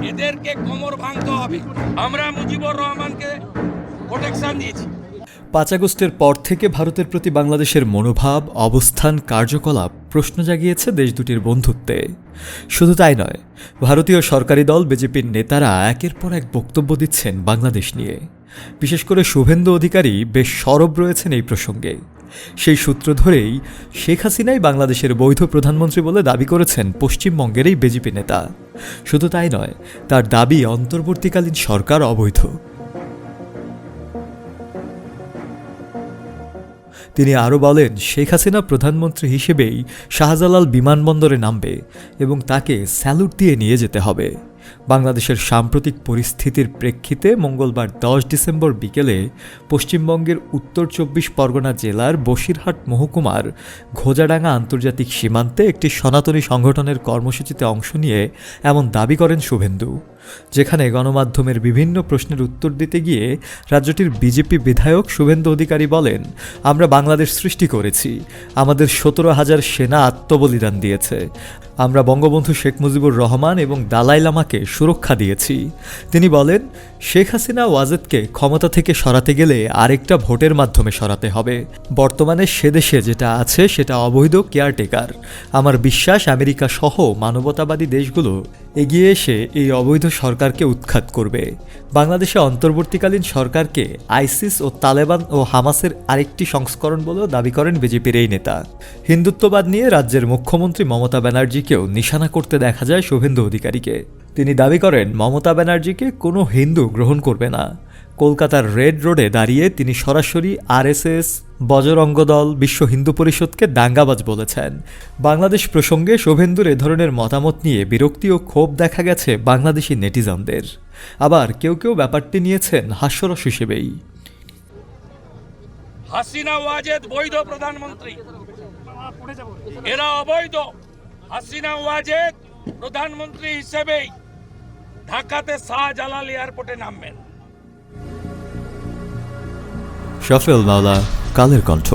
এদেরকে কোমর ভাঙতে হবে। আমরা মুজিবুর রহমানকে প্রোটেকশন দিয়েছি। 5 আগস্টের পর থেকে ভারতের প্রতি বাংলাদেশের মনোভাব, অবস্থান, কার্যকলাপ প্রশ্ন জাগিয়েছে দেশ দুটির বন্ধুত্বে। শুধু তাই নয়, ভারতীয় সরকারি দল বিজেপির নেতারা একের পর এক বক্তব্য দিচ্ছেন বাংলাদেশ নিয়ে। বিশেষ করে শুভেন্দু অধিকারী বেশ সরব রয়েছেন এই প্রসঙ্গে। সেই সূত্র ধরেই শেখ হাসিনাই বাংলাদেশের বৈধ প্রধানমন্ত্রী বলে দাবি করেছেন পশ্চিমবঙ্গের এই বিজেপি নেতা। শুধু তাই নয়, তার দাবি অন্তর্বর্তীকালীন সরকার অবৈধ। তিনি আরও বলেন, শেখ হাসিনা প্রধানমন্ত্রী হিসেবেই শাহজালাল বিমানবন্দরে নামবে এবং তাকে স্যালুট দিয়ে নিয়ে যেতে হবে। বাংলাদেশের সাম্প্রতিক পরিস্থিতির প্রেক্ষিতে মঙ্গলবার 10 ডিসেম্বর বিকেলে পশ্চিমবঙ্গের উত্তর 24 পরগনা জেলার বসিরহাট মহকুমার ঘোজাডাঙ্গা আন্তর্জাতিক সীমান্তে একটি সনাতনী সংগঠনের কর্মসূচিতে অংশ নিয়ে এমন দাবি করেন শুভেন্দু, যেখানে গণমাধ্যমের বিভিন্ন প্রশ্নের উত্তর দিতে গিয়ে রাজ্যটির বিজেপি বিধায়ক শুভেন্দু অধিকারী বলেন, আমরা বাংলাদেশ সৃষ্টি করেছি, আমাদের 17,000 সেনা আত্মবলিদান দিয়েছে, আমরা বঙ্গবন্ধু শেখ মুজিবুর রহমান এবং দালাই লামাকে সুরক্ষা দিয়েছি। তিনি বলেন, শেখ হাসিনা ওয়াজেদকে ক্ষমতা থেকে সরাতে গেলে আরেকটা ভোটের মাধ্যমে সরাতে হবে। বর্তমানে সে দেশে যেটা আছে সেটা অবৈধ কেয়ারটেকার। আমার বিশ্বাস আমেরিকা সহ মানবতাবাদী দেশগুলো এগিয়ে এসে এই অবৈধ সরকারকে উৎখাত করবে। বাংলাদেশে অন্তর্বর্তীকালীন সরকারকে আইসিস ও তালেবান ও হামাসের আরেকটি সংস্করণ বলেও দাবি করেন বিজেপির এই নেতা। হিন্দুত্ববাদ নিয়ে রাজ্যের মুখ্যমন্ত্রী মমতা ব্যানার্জিকেও নিশানা করতে দেখা যায় শুভেন্দু অধিকারীকে। তিনি দাবি করেন, মমতা ব্যানার্জিকে কোনো হিন্দু গ্রহণ করবে না। কলকাতার রেড রোডে দাঁড়িয়ে তিনি সরাসরি আরএসএস, বজরঙ্গ দল, বিশ্ব হিন্দু পরিষদকে দাঙ্গাবাজ বলেছেন। বাংলাদেশ প্রসঙ্গে শুভেন্দুর এ ধরনের মতামত নিয়ে বিরক্তি ও ক্ষোভ দেখা গেছে বাংলাদেশি নেটিজনদের। আবার কেউ কেউ ব্যাপারটি নিয়েছেন হাস্যরস হিসেবেই। হাসিনা ওয়াজেদ বৈধ প্রধানমন্ত্রী, এরা অবৈধ। হাসিনা ওয়াজেদ প্রধানমন্ত্রী হিসেবেই ঢাকাতে শাহজালাল এয়ারপোর্টে নামবেন। শফিউল মাওলা, কালের কণ্ঠ।